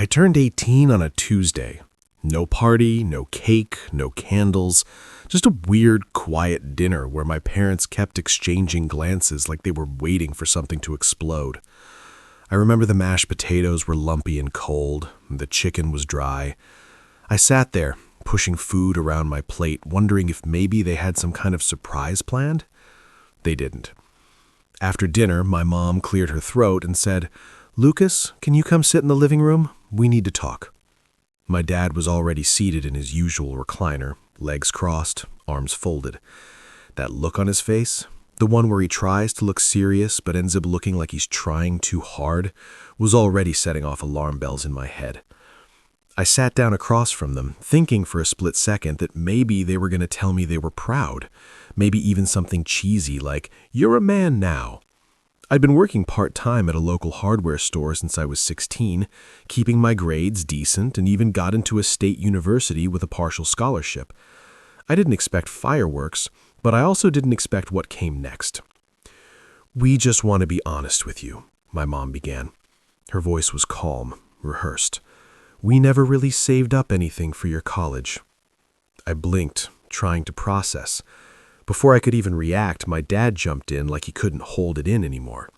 I turned 18 on a Tuesday. No party, no cake, no candles, just a weird, quiet dinner where my parents kept exchanging glances like they were waiting for something to explode. I remember the mashed potatoes were lumpy and cold, and the chicken was dry. I sat there, pushing food around my plate, wondering if maybe they had some kind of surprise planned. They didn't. After dinner, my mom cleared her throat and said, "Lucas, can you come sit in the living room? We need to talk." My dad was already seated in his usual recliner, legs crossed, arms folded. That look on his face, the one where he tries to look serious but ends up looking like he's trying too hard, was already setting off alarm bells in my head. I sat down across from them, thinking for a split second that maybe they were going to tell me they were proud, maybe even something cheesy like, "You're a man now." I'd been working part-time at a local hardware store since I was 16, keeping my grades decent, and even got into a state university with a partial scholarship. I didn't expect fireworks, but I also didn't expect what came next. "We just want to be honest with you," my mom began. Her voice was calm, rehearsed. "We never really saved up anything for your college." I blinked, trying to process. Before I could even react, my dad jumped in like he couldn't hold it in anymore.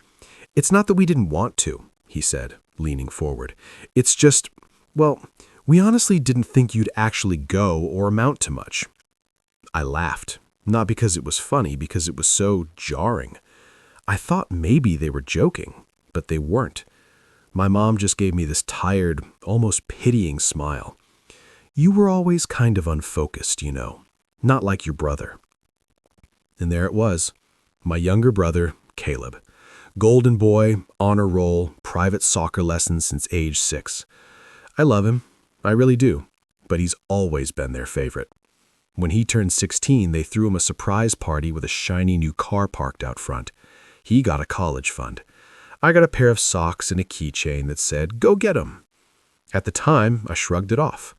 "It's not that we didn't want to," he said, leaning forward. "It's just, well, we honestly didn't think you'd actually go or amount to much." I laughed, not because it was funny, because it was so jarring. I thought maybe they were joking, but they weren't. My mom just gave me this tired, almost pitying smile. "You were always kind of unfocused, you know, not like your brother." And there it was, my younger brother, Caleb. Golden boy, honor roll, private soccer lessons since age 6. I love him, I really do, but he's always been their favorite. When he turned 16, they threw him a surprise party with a shiny new car parked out front. He got a college fund. I got a pair of socks and a keychain that said, "Go get 'em." At the time, I shrugged it off.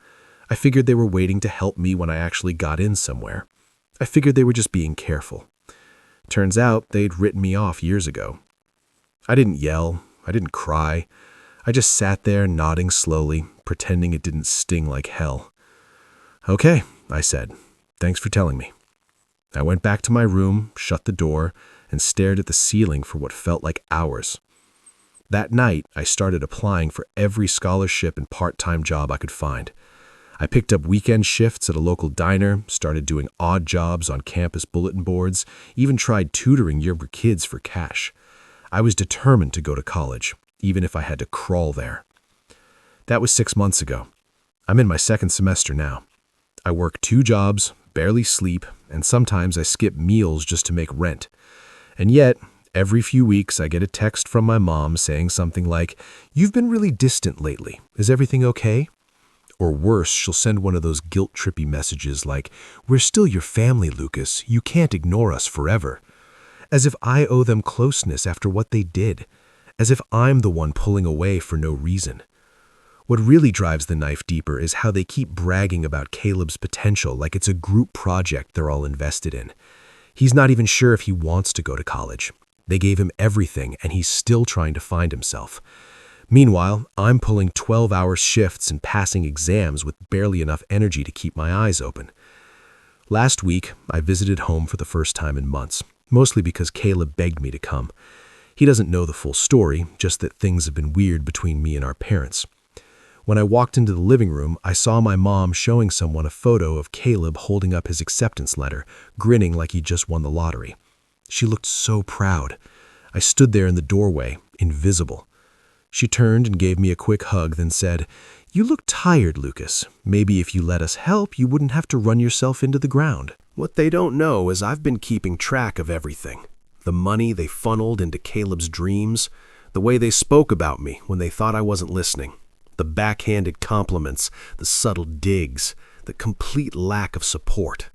I figured they were waiting to help me when I actually got in somewhere. I figured they were just being careful. Turns out they'd written me off years ago. I didn't yell, I didn't cry. I just sat there nodding slowly, pretending it didn't sting like hell. "Okay," I said. "Thanks for telling me." I went back to my room, shut the door, and stared at the ceiling for what felt like hours. That night, I started applying for every scholarship and part-time job I could find. I picked up weekend shifts at a local diner, started doing odd jobs on campus bulletin boards, even tried tutoring younger kids for cash. I was determined to go to college, even if I had to crawl there. That was 6 months ago. I'm in my second semester now. I work 2 jobs, barely sleep, and sometimes I skip meals just to make rent. And yet, every few weeks I get a text from my mom saying something like, "You've been really distant lately. Is everything okay?" Or worse, she'll send one of those guilt-trippy messages like, "We're still your family, Lucas. You can't ignore us forever." As if I owe them closeness after what they did. As if I'm the one pulling away for no reason. What really drives the knife deeper is how they keep bragging about Caleb's potential like it's a group project they're all invested in. He's not even sure if he wants to go to college. They gave him everything, and he's still trying to find himself. Meanwhile, I'm pulling 12-hour shifts and passing exams with barely enough energy to keep my eyes open. Last week, I visited home for the first time in months, mostly because Caleb begged me to come. He doesn't know the full story, just that things have been weird between me and our parents. When I walked into the living room, I saw my mom showing someone a photo of Caleb holding up his acceptance letter, grinning like he just won the lottery. She looked so proud. I stood there in the doorway, invisible. She turned and gave me a quick hug, then said, "You look tired, Lucas. Maybe if you let us help, you wouldn't have to run yourself into the ground." What they don't know is I've been keeping track of everything. The money they funneled into Caleb's dreams, the way they spoke about me when they thought I wasn't listening, the backhanded compliments, the subtle digs, the complete lack of support.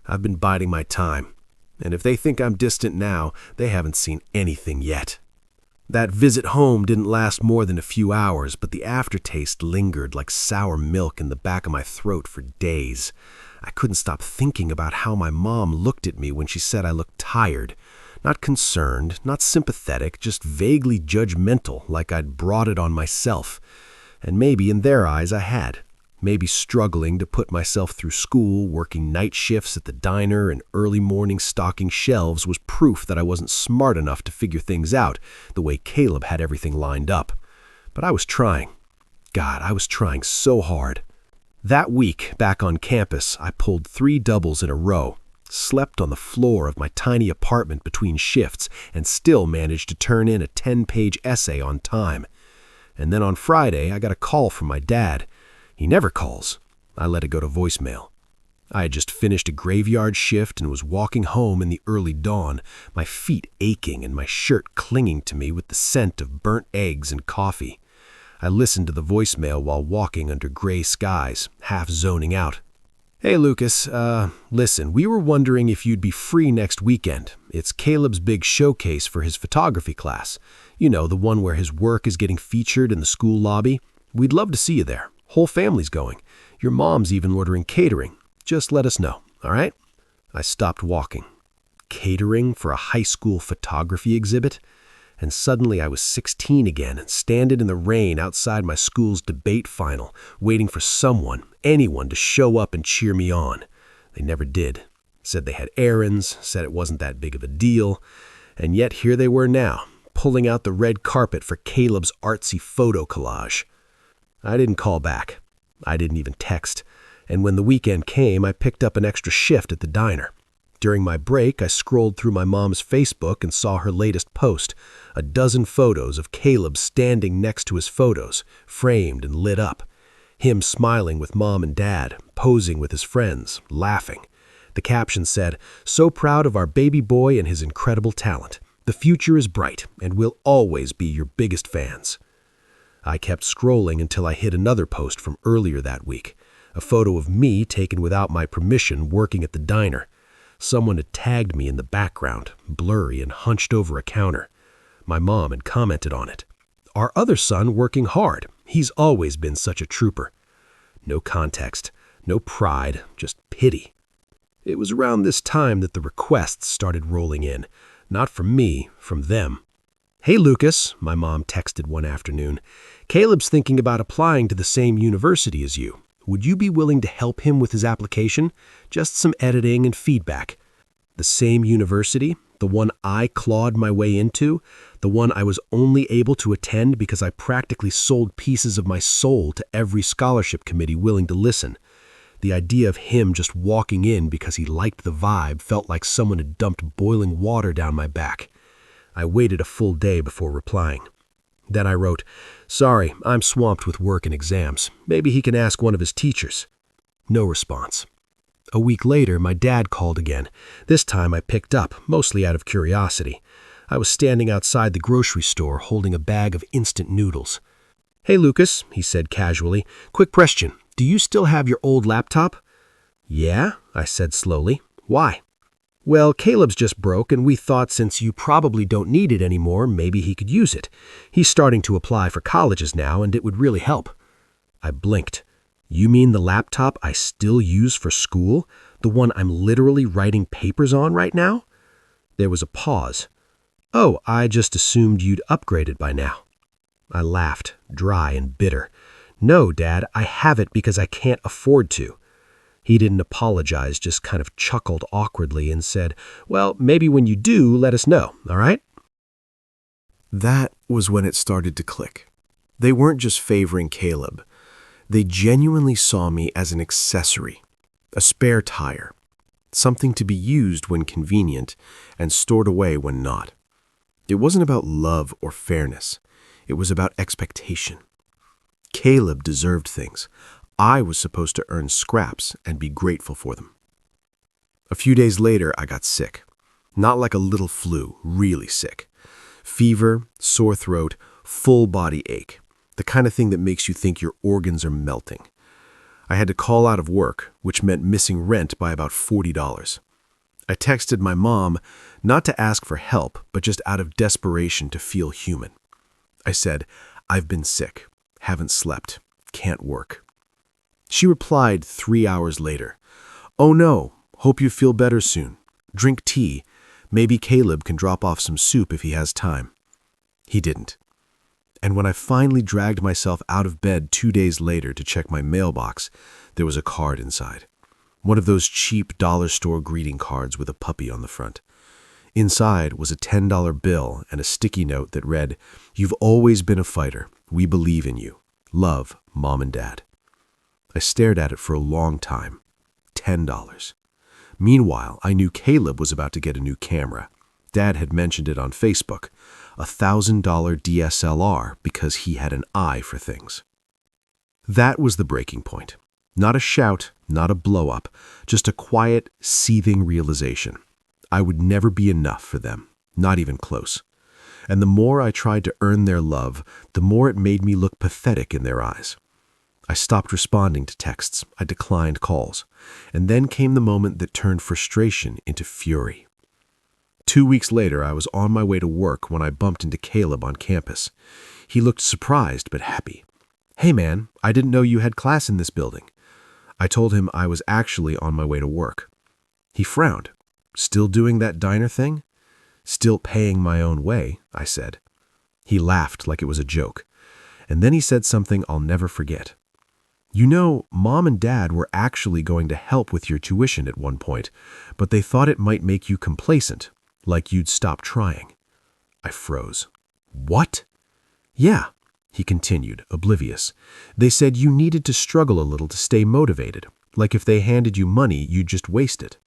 I've been biding my time, and if they think I'm distant now, they haven't seen anything yet. That visit home didn't last more than a few hours, but the aftertaste lingered like sour milk in the back of my throat for days. I couldn't stop thinking about how my mom looked at me when she said I looked tired. Not concerned, not sympathetic, just vaguely judgmental, like I'd brought it on myself. And maybe in their eyes I had. Maybe struggling to put myself through school, working night shifts at the diner, and early morning stocking shelves was proof that I wasn't smart enough to figure things out the way Caleb had everything lined up. But I was trying. God, I was trying so hard. That week, back on campus, I pulled 3 doubles in a row, slept on the floor of my tiny apartment between shifts, and still managed to turn in a 10-page essay on time. And then on Friday, I got a call from my dad. He never calls. I let it go to voicemail. I had just finished a graveyard shift and was walking home in the early dawn, my feet aching and my shirt clinging to me with the scent of burnt eggs and coffee. I listened to the voicemail while walking under gray skies, half zoning out. "Hey, Lucas, listen, we were wondering if you'd be free next weekend. It's Caleb's big showcase for his photography class. You know, the one where his work is getting featured in the school lobby. We'd love to see you there. Whole family's going. Your mom's even ordering catering. Just let us know, all right?" I stopped walking. Catering for a high school photography exhibit? And suddenly I was 16 again and standing in the rain outside my school's debate final, waiting for someone, anyone, to show up and cheer me on. They never did. Said they had errands, said it wasn't that big of a deal. And yet here they were now, pulling out the red carpet for Caleb's artsy photo collage. I didn't call back. I didn't even text. And when the weekend came, I picked up an extra shift at the diner. During my break, I scrolled through my mom's Facebook and saw her latest post, a dozen photos of Caleb standing next to his photos, framed and lit up. Him smiling with mom and dad, posing with his friends, laughing. The caption said, "So proud of our baby boy and his incredible talent. The future is bright, and we'll always be your biggest fans." I kept scrolling until I hit another post from earlier that week, a photo of me taken without my permission working at the diner. Someone had tagged me in the background, blurry and hunched over a counter. My mom had commented on it. "Our other son working hard. He's always been such a trooper." No context, no pride, just pity. It was around this time that the requests started rolling in. Not from me, from them. "Hey, Lucas," my mom texted one afternoon. "Caleb's thinking about applying to the same university as you. Would you be willing to help him with his application? Just some editing and feedback." The same university, the one I clawed my way into, the one I was only able to attend because I practically sold pieces of my soul to every scholarship committee willing to listen. The idea of him just walking in because he liked the vibe felt like someone had dumped boiling water down my back. I waited a full day before replying. Then I wrote, "Sorry, I'm swamped with work and exams. Maybe he can ask one of his teachers." No response. A week later, my dad called again. This time I picked up, mostly out of curiosity. I was standing outside the grocery store holding a bag of instant noodles. "Hey, Lucas," he said casually. "Quick question. Do you still have your old laptop?" "Yeah," I said slowly. "Why?" "Well, Caleb's just broke, and we thought since you probably don't need it anymore, maybe he could use it. He's starting to apply for colleges now, and it would really help." I blinked. "You mean the laptop I still use for school? The one I'm literally writing papers on right now?" There was a pause. "Oh, I just assumed you'd upgraded by now." I laughed, dry and bitter. "No, Dad, I have it because I can't afford to." He didn't apologize, just kind of chuckled awkwardly and said, "Well, maybe when you do, let us know, all right?" That was when it started to click. They weren't just favoring Caleb. They genuinely saw me as an accessory, a spare tire, something to be used when convenient and stored away when not. It wasn't about love or fairness. It was about expectation. Caleb deserved things. I was supposed to earn scraps and be grateful for them. A few days later, I got sick. Not like a little flu, really sick. Fever, sore throat, full body ache. The kind of thing that makes you think your organs are melting. I had to call out of work, which meant missing rent by about $40. I texted my mom, not to ask for help, but just out of desperation to feel human. I said, "I've been sick, haven't slept, can't work." She replied 3 hours later, "Oh no, hope you feel better soon. Drink tea. Maybe Caleb can drop off some soup if he has time." He didn't. And when I finally dragged myself out of bed 2 days later to check my mailbox, there was a card inside. One of those cheap dollar store greeting cards with a puppy on the front. Inside was a $10 bill and a sticky note that read, "You've always been a fighter. We believe in you. Love, Mom and Dad." I stared at it for a long time. $10. Meanwhile, I knew Caleb was about to get a new camera. Dad had mentioned it on Facebook. A $1,000 DSLR because he had an eye for things. That was the breaking point. Not a shout, not a blow-up, just a quiet, seething realization. I would never be enough for them, not even close. And the more I tried to earn their love, the more it made me look pathetic in their eyes. I stopped responding to texts. I declined calls. And then came the moment that turned frustration into fury. 2 weeks later, I was on my way to work when I bumped into Caleb on campus. He looked surprised but happy. "Hey man, I didn't know you had class in this building." I told him I was actually on my way to work. He frowned. "Still doing that diner thing?" "Still paying my own way," I said. He laughed like it was a joke. And then he said something I'll never forget. "You know, Mom and Dad were actually going to help with your tuition at one point, but they thought it might make you complacent, like you'd stop trying." I froze. "What?" "Yeah," he continued, oblivious. "They said you needed to struggle a little to stay motivated, like if they handed you money, you'd just waste it."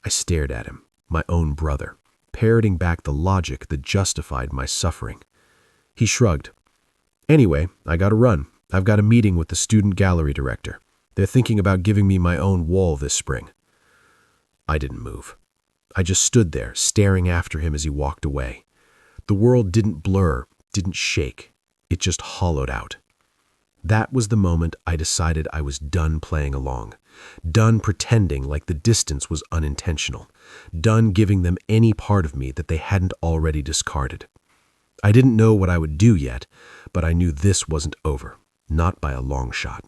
I stared at him, my own brother, parroting back the logic that justified my suffering. He shrugged. "Anyway, I gotta run. I've got a meeting with the student gallery director. They're thinking about giving me my own wall this spring." I didn't move. I just stood there, staring after him as he walked away. The world didn't blur, didn't shake. It just hollowed out. That was the moment I decided I was done playing along, done pretending like the distance was unintentional, done giving them any part of me that they hadn't already discarded. I didn't know what I would do yet, but I knew this wasn't over, not by a long shot.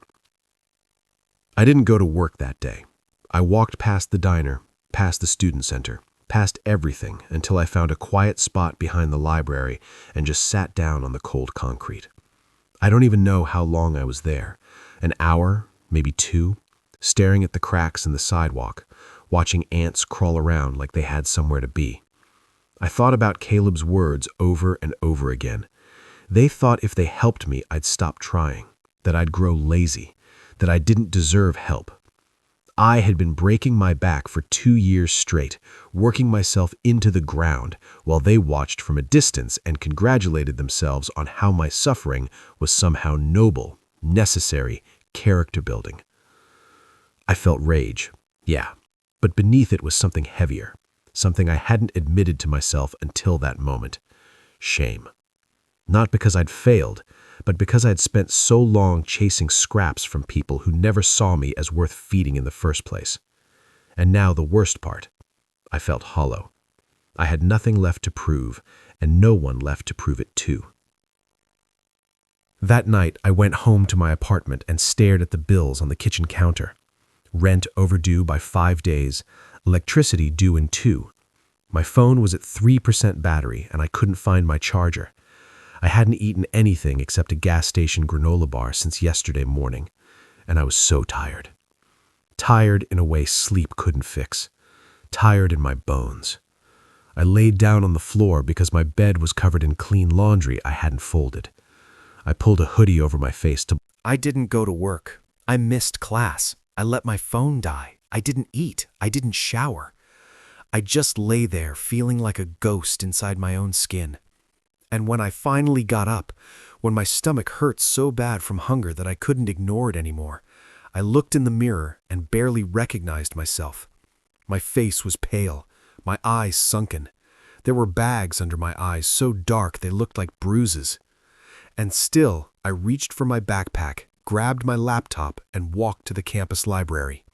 I didn't go to work that day. I walked past the diner, past the student center, past everything until I found a quiet spot behind the library and just sat down on the cold concrete. I don't even know how long I was there. An hour, maybe 2, staring at the cracks in the sidewalk, watching ants crawl around like they had somewhere to be. I thought about Caleb's words over and over again. They thought if they helped me, I'd stop trying, that I'd grow lazy, that I didn't deserve help. I had been breaking my back for 2 years straight, working myself into the ground, while they watched from a distance and congratulated themselves on how my suffering was somehow noble, necessary, character building. I felt rage, yeah, but beneath it was something heavier, something I hadn't admitted to myself until that moment. Shame. Not because I'd failed, but because I'd spent so long chasing scraps from people who never saw me as worth feeding in the first place. And now the worst part. I felt hollow. I had nothing left to prove, and no one left to prove it to. That night, I went home to my apartment and stared at the bills on the kitchen counter. Rent overdue by 5 days, electricity due in 2. My phone was at 3% battery, and I couldn't find my charger. I hadn't eaten anything except a gas station granola bar since yesterday morning, and I was so tired. Tired in a way sleep couldn't fix. Tired in my bones. I laid down on the floor because my bed was covered in clean laundry I hadn't folded. I pulled a hoodie over my face to... I didn't go to work. I missed class. I let my phone die. I didn't eat. I didn't shower. I just lay there feeling like a ghost inside my own skin. And when I finally got up, when my stomach hurt so bad from hunger that I couldn't ignore it anymore, I looked in the mirror and barely recognized myself. My face was pale, my eyes sunken. There were bags under my eyes so dark they looked like bruises. And still, I reached for my backpack, grabbed my laptop, and walked to the campus library.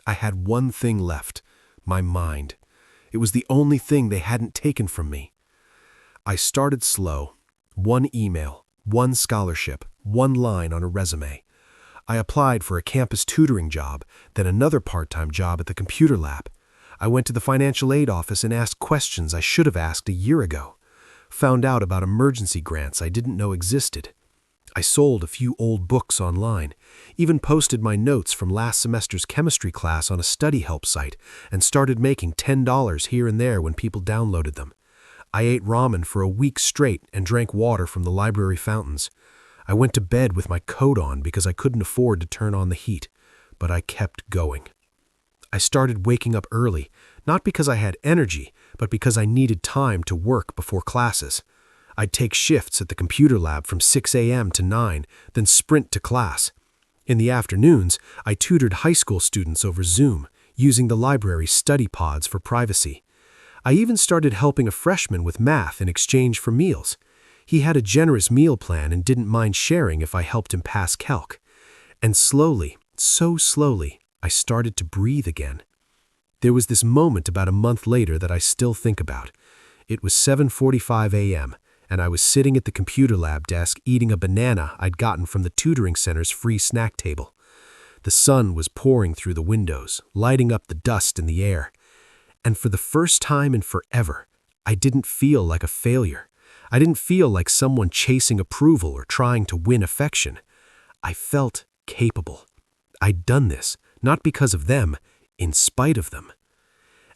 I had one thing left, my mind. It was the only thing they hadn't taken from me. I started slow. 1 email, 1 scholarship, 1 line on a resume. I applied for a campus tutoring job, then another part-time job at the computer lab. I went to the financial aid office and asked questions I should have asked a year ago. found out about emergency grants I didn't know existed. I sold a few old books online, even posted my notes from last semester's chemistry class on a study help site, and started making $10 here and there when people downloaded them. I ate ramen for a week straight and drank water from the library fountains. I went to bed with my coat on because I couldn't afford to turn on the heat, but I kept going. I started waking up early, not because I had energy, but because I needed time to work before classes. I'd take shifts at the computer lab from 6 a.m. to 9, then sprint to class. In the afternoons, I tutored high school students over Zoom, using the library's study pods for privacy. I even started helping a freshman with math in exchange for meals. He had a generous meal plan and didn't mind sharing if I helped him pass calc. And slowly, so slowly, I started to breathe again. There was this moment about a month later that I still think about. It was 7:45 a.m., and I was sitting at the computer lab desk eating a banana I'd gotten from the tutoring center's free snack table. The sun was pouring through the windows, lighting up the dust in the air. And for the first time in forever, I didn't feel like a failure. I didn't feel like someone chasing approval or trying to win affection. I felt capable. I'd done this, not because of them, in spite of them.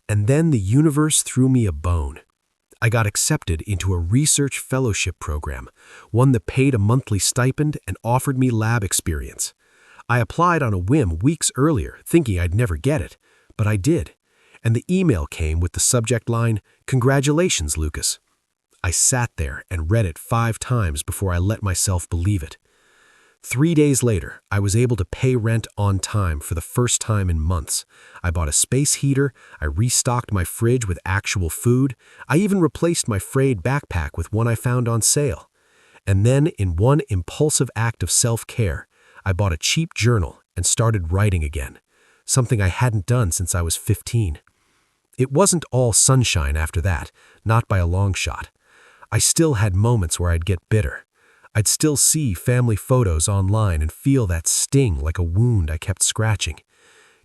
And then the universe threw me a bone. I got accepted into a research fellowship program, one that paid a monthly stipend and offered me lab experience. I applied on a whim weeks earlier, thinking I'd never get it, but I did. And the email came with the subject line, "Congratulations, Lucas." I sat there and read it 5 times before I let myself believe it. 3 days later, I was able to pay rent on time for the first time in months. I bought a space heater, I restocked my fridge with actual food, I even replaced my frayed backpack with one I found on sale. And then, in one impulsive act of self-care, I bought a cheap journal and started writing again, something I hadn't done since I was 15. It wasn't all sunshine after that, not by a long shot. I still had moments where I'd get bitter. I'd still see family photos online and feel that sting like a wound I kept scratching.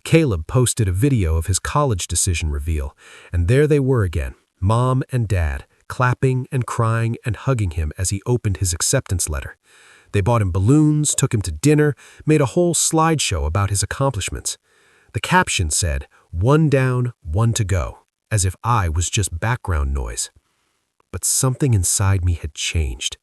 Caleb posted a video of his college decision reveal, and there they were again, Mom and Dad, clapping and crying and hugging him as he opened his acceptance letter. They bought him balloons, took him to dinner, made a whole slideshow about his accomplishments. The caption said, "One down, one to go," as if I was just background noise. But something inside me had changed.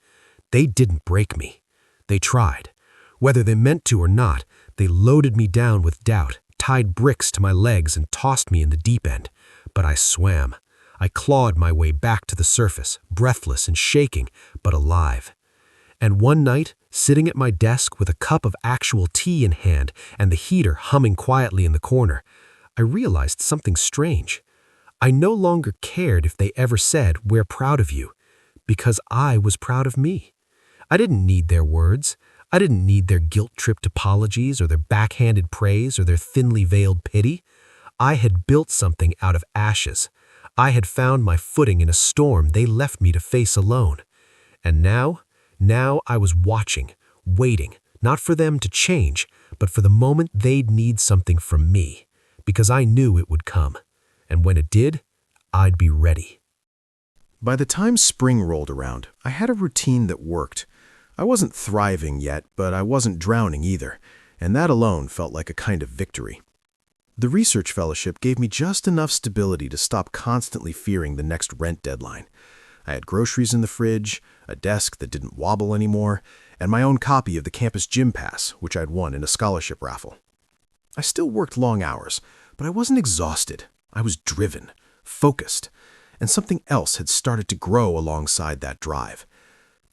They didn't break me. They tried. Whether they meant to or not, they loaded me down with doubt, tied bricks to my legs and tossed me in the deep end. But I swam. I clawed my way back to the surface, breathless and shaking, but alive. And one night, sitting at my desk with a cup of actual tea in hand and the heater humming quietly in the corner, I realized something strange. I no longer cared if they ever said, "We're proud of you," because I was proud of me. I didn't need their words. I didn't need their guilt-tripped apologies or their backhanded praise or their thinly veiled pity. I had built something out of ashes. I had found my footing in a storm they left me to face alone. And now I was watching, waiting, not for them to change, but for the moment they'd need something from me, because I knew it would come. And when it did, I'd be ready. By the time spring rolled around, I had a routine that worked. I wasn't thriving yet, but I wasn't drowning either, and that alone felt like a kind of victory. The research fellowship gave me just enough stability to stop constantly fearing the next rent deadline. I had groceries in the fridge, a desk that didn't wobble anymore, and my own copy of the campus gym pass, which I'd won in a scholarship raffle. I still worked long hours, but I wasn't exhausted. I was driven, focused, and something else had started to grow alongside that drive.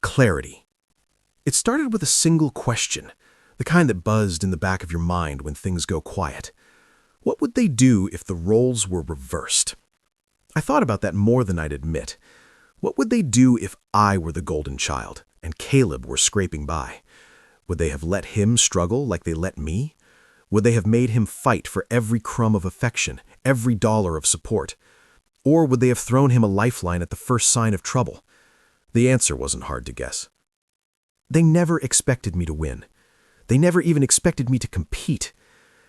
Clarity. It started with a single question, the kind that buzzed in the back of your mind when things go quiet. What would they do if the roles were reversed? I thought about that more than I'd admit. What would they do if I were the golden child and Caleb were scraping by? Would they have let him struggle like they let me? Would they have made him fight for every crumb of affection, every dollar of support? Or would they have thrown him a lifeline at the first sign of trouble? The answer wasn't hard to guess. They never expected me to win. They never even expected me to compete.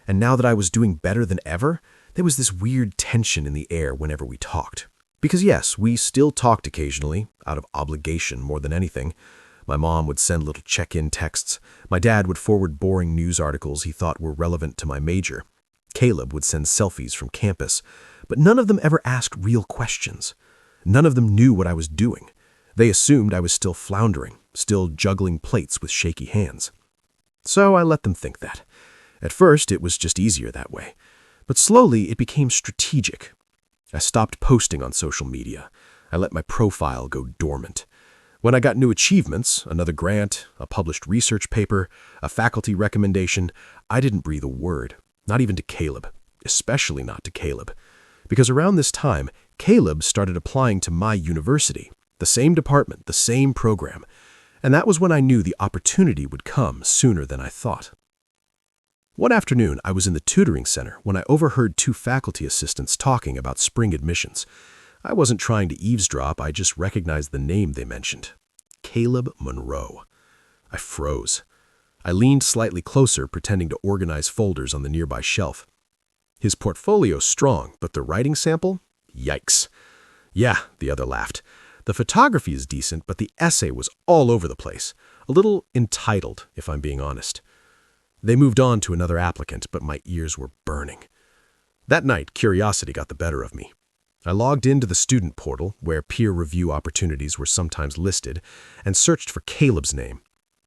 And now that I was doing better than ever, there was this weird tension in the air whenever we talked. Because yes, we still talked occasionally, out of obligation more than anything. My mom would send little check-in texts. My dad would forward boring news articles he thought were relevant to my major. Caleb would send selfies from campus, but none of them ever asked real questions. None of them knew what I was doing. They assumed I was still floundering, still juggling plates with shaky hands. So I let them think that. At first, it was just easier that way. But slowly, it became strategic. I stopped posting on social media. I let my profile go dormant. When I got new achievements, another grant, a published research paper, a faculty recommendation, I didn't breathe a word, not even to Caleb, especially not to Caleb. Because around this time, Caleb started applying to my university, the same department, the same program. And that was when I knew the opportunity would come sooner than I thought. One afternoon, I was in the tutoring center when I overheard two faculty assistants talking about spring admissions. I wasn't trying to eavesdrop, I just recognized the name they mentioned. Caleb Monroe. I froze. I leaned slightly closer, pretending to organize folders on the nearby shelf. His portfolio's strong, but the writing sample? Yikes. Yeah, the other laughed. The photography is decent, but the essay was all over the place. A little entitled, if I'm being honest. They moved on to another applicant, but my ears were burning. That night, curiosity got the better of me. I logged into the student portal, where peer review opportunities were sometimes listed, and searched for Caleb's name.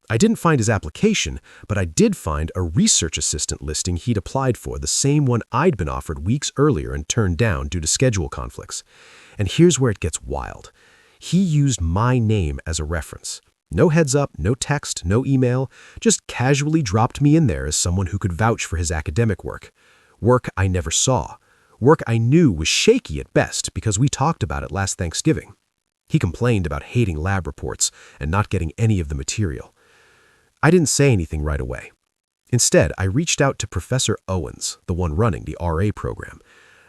I didn't find his application, but I did find a research assistant listing he'd applied for, the same one I'd been offered weeks earlier and turned down due to schedule conflicts. And here's where it gets wild. He used my name as a reference. No heads up, no text, no email, just casually dropped me in there as someone who could vouch for his academic work. Work I never saw. Work I knew was shaky at best because we talked about it last Thanksgiving. He complained about hating lab reports and not getting any of the material. I didn't say anything right away. Instead, I reached out to Professor Owens, the one running the RA program.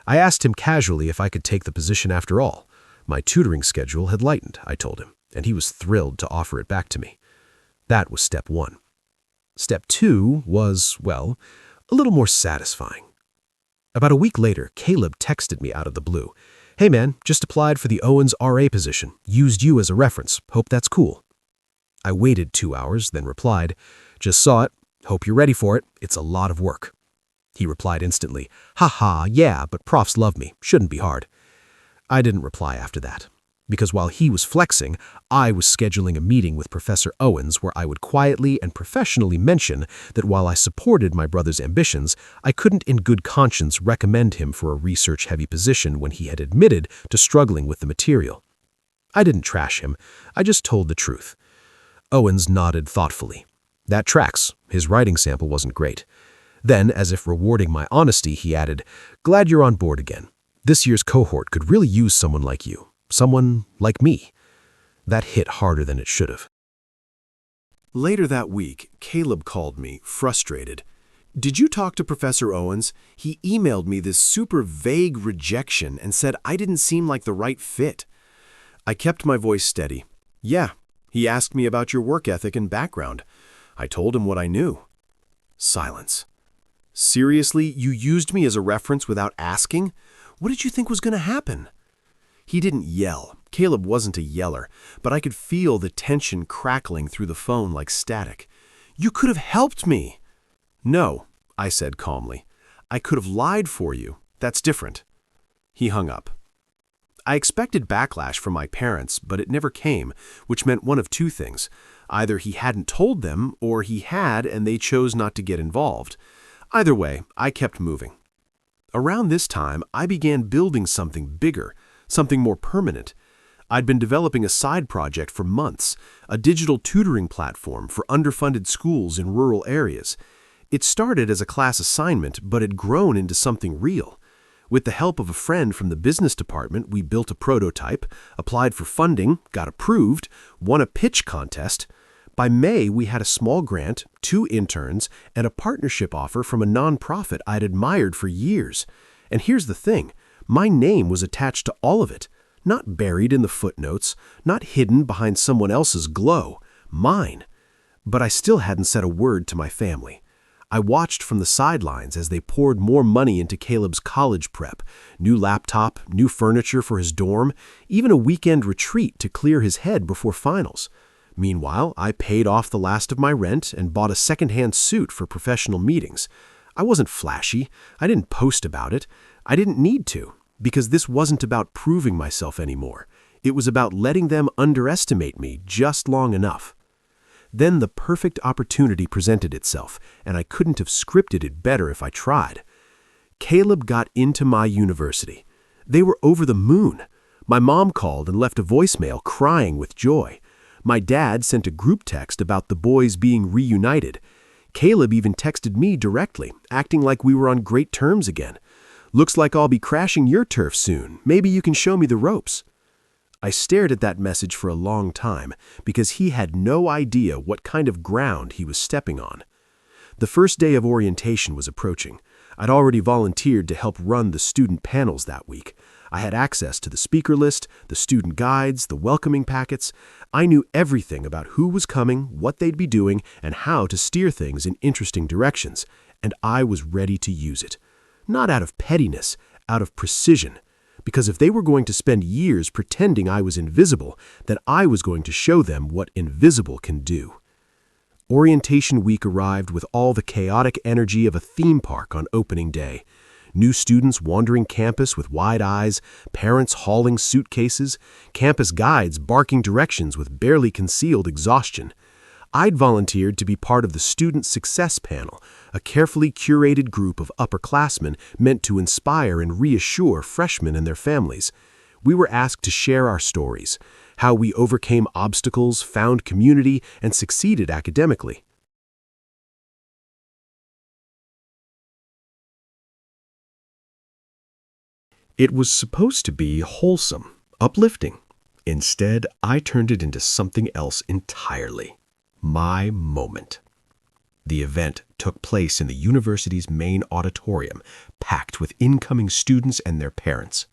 I asked him casually if I could take the position after all. My tutoring schedule had lightened, I told him, and he was thrilled to offer it back to me. That was step one. Step two was, well, a little more satisfying. About a week later, Caleb texted me out of the blue. "Hey man, just applied for the Owens RA position. Used you as a reference. Hope that's cool." I waited 2 hours, then replied, "Just saw it. Hope you're ready for it. It's a lot of work." He replied instantly, "Haha, yeah, but profs love me. Shouldn't be hard." I didn't reply after that, because while he was flexing, I was scheduling a meeting with Professor Owens where I would quietly and professionally mention that while I supported my brother's ambitions, I couldn't in good conscience recommend him for a research-heavy position when he had admitted to struggling with the material. I didn't trash him, I just told the truth. Owens nodded thoughtfully. That tracks. His writing sample wasn't great. Then, as if rewarding my honesty, he added, "Glad you're on board again. This year's cohort could really use someone like you. Someone like me." That hit harder than it should have. Later that week, Caleb called me, frustrated. "Did you talk to Professor Owens? He emailed me this super vague rejection and said I didn't seem like the right fit." I kept my voice steady. "Yeah, he asked me about your work ethic and background. I told him what I knew." Silence. "Seriously, you used me as a reference without asking? What did you think was going to happen?" He didn't yell. Caleb wasn't a yeller, but I could feel the tension crackling through the phone like static. "You could have helped me." "No," I said calmly. "I could have lied for you. That's different." He hung up. I expected backlash from my parents, but it never came, which meant one of two things. Either he hadn't told them, or he had and they chose not to get involved. Either way, I kept moving. Around this time, I began building something bigger, something more permanent. I'd been developing a side project for months, a digital tutoring platform for underfunded schools in rural areas. It started as a class assignment, but had grown into something real. With the help of a friend from the business department, we built a prototype, applied for funding, got approved, won a pitch contest. By May, we had a small grant, 2 interns, and a partnership offer from a nonprofit I'd admired for years. And here's the thing, my name was attached to all of it, not buried in the footnotes, not hidden behind someone else's glow, mine. But I still hadn't said a word to my family. I watched from the sidelines as they poured more money into Caleb's college prep, new laptop, new furniture for his dorm, even a weekend retreat to clear his head before finals. Meanwhile, I paid off the last of my rent and bought a secondhand suit for professional meetings. I wasn't flashy. I didn't post about it. I didn't need to, because this wasn't about proving myself anymore. It was about letting them underestimate me just long enough. Then the perfect opportunity presented itself, and I couldn't have scripted it better if I tried. Caleb got into my university. They were over the moon. My mom called and left a voicemail crying with joy. My dad sent a group text about the boys being reunited. Caleb even texted me directly, acting like we were on great terms again. "Looks like I'll be crashing your turf soon. Maybe you can show me the ropes." I stared at that message for a long time because he had no idea what kind of ground he was stepping on. The first day of orientation was approaching. I'd already volunteered to help run the student panels that week. I had access to the speaker list, the student guides, the welcoming packets. I knew everything about who was coming, what they'd be doing, and how to steer things in interesting directions, and I was ready to use it. Not out of pettiness, out of precision. Because if they were going to spend years pretending I was invisible, then I was going to show them what invisible can do. Orientation week arrived with all the chaotic energy of a theme park on opening day. New students wandering campus with wide eyes, parents hauling suitcases, campus guides barking directions with barely concealed exhaustion. I'd volunteered to be part of the Student Success Panel, a carefully curated group of upperclassmen meant to inspire and reassure freshmen and their families. We were asked to share our stories, how we overcame obstacles, found community, and succeeded academically. It was supposed to be wholesome, uplifting. Instead, I turned it into something else entirely. My moment. The event took place in the university's main auditorium, packed with incoming students and their parents.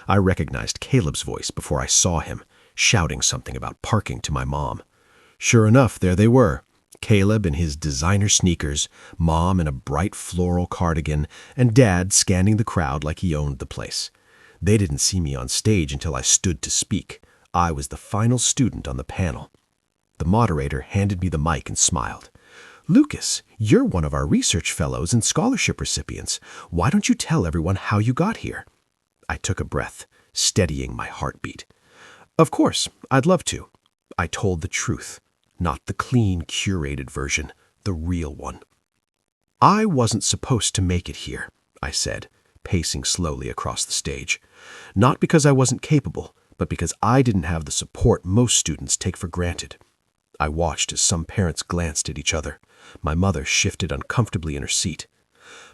I recognized Caleb's voice before I saw him, shouting something about parking to my mom. Sure enough, there they were. Caleb in his designer sneakers, Mom in a bright floral cardigan, and Dad scanning the crowd like he owned the place. They didn't see me on stage until I stood to speak. I was the final student on the panel. The moderator handed me the mic and smiled. "Lucas, you're one of our research fellows and scholarship recipients. Why don't you tell everyone how you got here?" I took a breath, steadying my heartbeat. "Of course, I'd love to." I told the truth, not the clean, curated version, the real one. "I wasn't supposed to make it here," I said, pacing slowly across the stage. "Not because I wasn't capable, but because I didn't have the support most students take for granted." I watched as some parents glanced at each other. My mother shifted uncomfortably in her seat.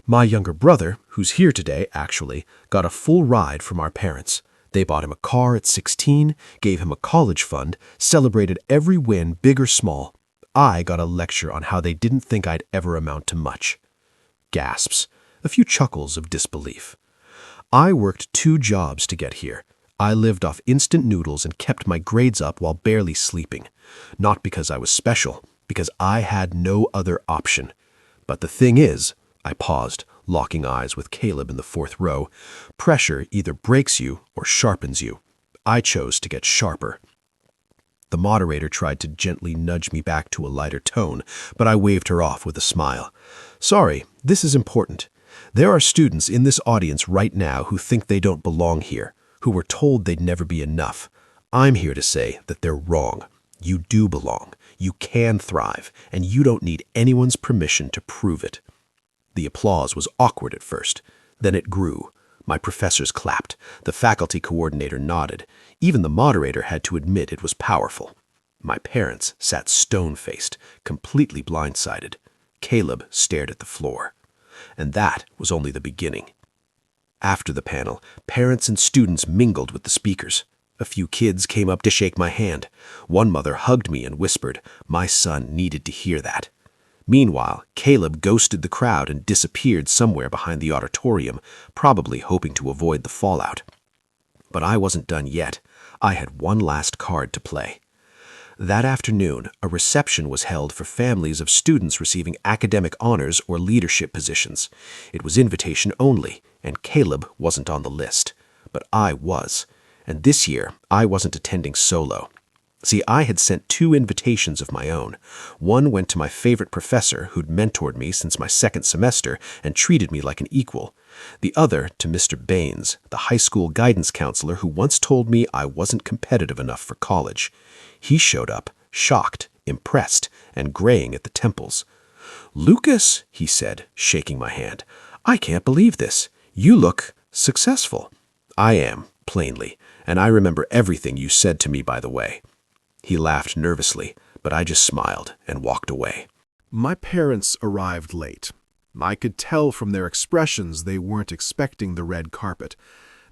My younger brother, who's here today, actually, got a full ride from our parents. They bought him a car at 16, gave him a college fund, celebrated every win, big or small. I got a lecture on how they didn't think I'd ever amount to much. Gasps, a few chuckles of disbelief. I worked 2 jobs to get here. I lived off instant noodles and kept my grades up while barely sleeping. Not because I was special, because I had no other option. But the thing is, I paused, locking eyes with Caleb in the 4th row. Pressure either breaks you or sharpens you. I chose to get sharper. The moderator tried to gently nudge me back to a lighter tone, but I waved her off with a smile. "Sorry, this is important. There are students in this audience right now who think they don't belong here, who were told they'd never be enough. I'm here to say that they're wrong. You do belong, you can thrive, and you don't need anyone's permission to prove it." The applause was awkward at first. Then it grew. My professors clapped. The faculty coordinator nodded. Even the moderator had to admit it was powerful. My parents sat stone-faced, completely blindsided. Caleb stared at the floor. And that was only the beginning. After the panel, parents and students mingled with the speakers. A few kids came up to shake my hand. One mother hugged me and whispered, "My son needed to hear that." Meanwhile, Caleb ghosted the crowd and disappeared somewhere behind the auditorium, probably hoping to avoid the fallout. But I wasn't done yet. I had one last card to play. That afternoon, a reception was held for families of students receiving academic honors or leadership positions. It was invitation only, and Caleb wasn't on the list. But I was. And this year, I wasn't attending solo. See, I had sent 2 invitations of my own. One went to my favorite professor who'd mentored me since my 2nd semester and treated me like an equal. The other to Mr. Baines, the high school guidance counselor who once told me I wasn't competitive enough for college. He showed up, shocked, impressed, and graying at the temples. "Lucas," he said, shaking my hand, "I can't believe this. You look successful." "I am, plainly, and I remember everything you said to me, by the way." He laughed nervously, but I just smiled and walked away. My parents arrived late. I could tell from their expressions they weren't expecting the red carpet.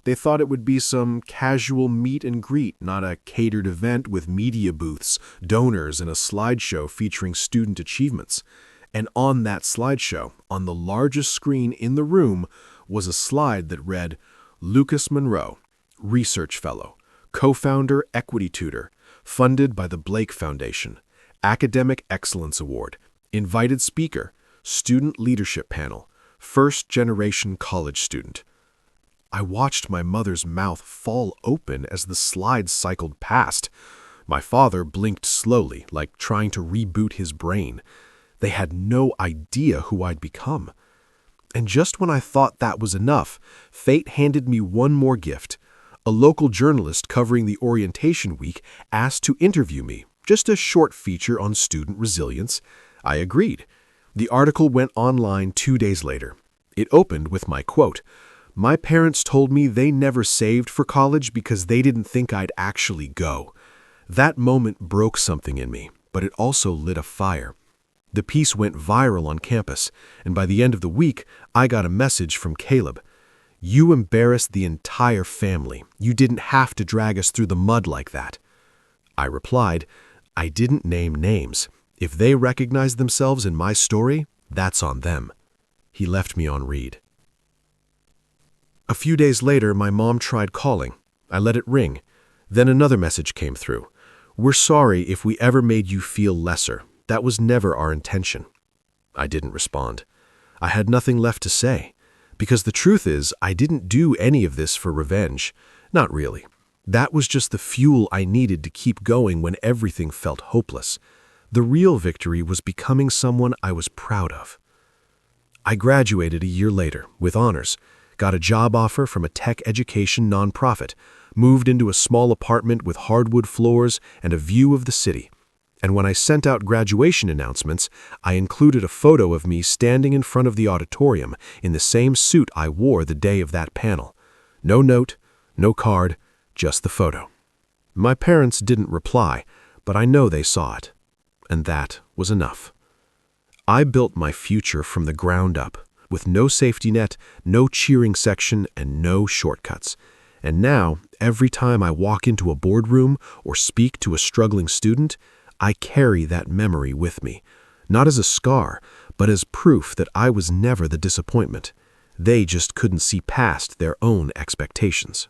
They thought it would be some casual meet and greet, not a catered event with media booths, donors, and a slideshow featuring student achievements. And on that slideshow, on the largest screen in the room, was a slide that read, "Lucas Monroe, Research Fellow, Co-founder Equity Tutor, funded by the Blake Foundation, Academic Excellence Award, Invited Speaker, Student Leadership Panel, First-Generation College Student." I watched my mother's mouth fall open as the slides cycled past. My father blinked slowly, like trying to reboot his brain. They had no idea who I'd become. And just when I thought that was enough, fate handed me one more gift. A local journalist covering the orientation week asked to interview me, just a short feature on student resilience. I agreed. The article went online 2 days later. It opened with my quote, "My parents told me they never saved for college because they didn't think I'd actually go." That moment broke something in me, but it also lit a fire. The piece went viral on campus, and by the end of the week, I got a message from Caleb. "You embarrassed the entire family. You didn't have to drag us through the mud like that." I replied, "I didn't name names. If they recognize themselves in my story, that's on them." He left me on read. A few days later, my mom tried calling. I let it ring. Then another message came through. "We're sorry if we ever made you feel lesser. That was never our intention." I didn't respond. I had nothing left to say. Because the truth is, I didn't do any of this for revenge. Not really. That was just the fuel I needed to keep going when everything felt hopeless. The real victory was becoming someone I was proud of. I graduated a year later, with honors, got a job offer from a tech education nonprofit, moved into a small apartment with hardwood floors and a view of the city. And when I sent out graduation announcements, I included a photo of me standing in front of the auditorium in the same suit I wore the day of that panel. No note, no card, just the photo. My parents didn't reply, but I know they saw it. And that was enough. I built my future from the ground up, with no safety net, no cheering section, and no shortcuts. And now, every time I walk into a boardroom or speak to a struggling student, I carry that memory with me, not as a scar, but as proof that I was never the disappointment. They just couldn't see past their own expectations.